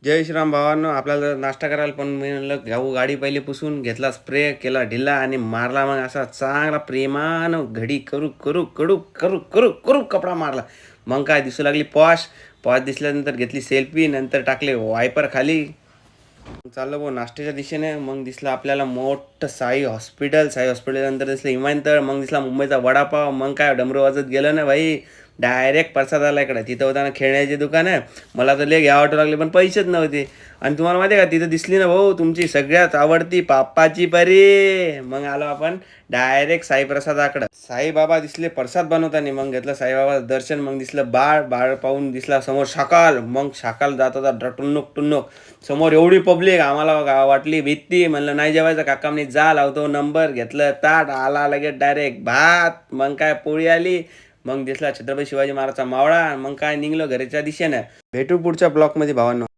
जय श्रीराम भावांनो. आपल्याला नाश्ता करायला पण मी म्हणलं घेऊ गाडी पहिली पुसून घेतला, स्प्रे केला ढिला आणि मारला. मग असा चांगला प्रेमानं घडी करू करू करू करू करू करू कपडा मारला. मग काय दिसू लागली पॉश. पॉश दिसल्यानंतर घेतली सेल्फी, नंतर टाकले वायपर खाली. चाललं भाऊ नाश्त्याच्या दिशेने. मग दिसलं आपल्याला मोठं साई हॉस्पिटल. साई हॉस्पिटल नंतर दिसलं विमानतळ. मग दिसला मुंबईचा वडापाव. मग काय डमरू वाजत गेलं ना भाई, डायरेक्ट प्रसादाला इकडे. तिथं होता ना खेळण्याची दुकान आहे. मला तर लय घ्या वाटू लागले पण पैसेच नव्हते. आणि तुम्हाला माहिती आहे का, तिथं दिसली ना भाऊ तुमची सगळ्यात आवडती पापाची परी. मग आलो आपण डायरेक्ट साईप्रसादाकडं. साईबाबा दिसले प्रसाद बनवताना. मग घेतलं साईबाबाचं दर्शन. मग दिसलं बाळ. बाळ पाहून दिसला समोर शाकाल. मग शाकाल जात होता टुन्नुक टुन्नुक. समोर एवढी पब्लिक आम्हाला वाटली भीती. म्हणलं नाही जेवायचं काकांनी, जा लावतो नंबर. घेतलं ताट, आला लगेच डायरेक्ट भात. मग काय पोळी आली. मग दिसला छत्रपती शिवाजी महाराजचा मावळा. मग काय निघलो घराच्या दिशेनं. भेटू पुढच्या ब्लॉकमध्ये भावांनो.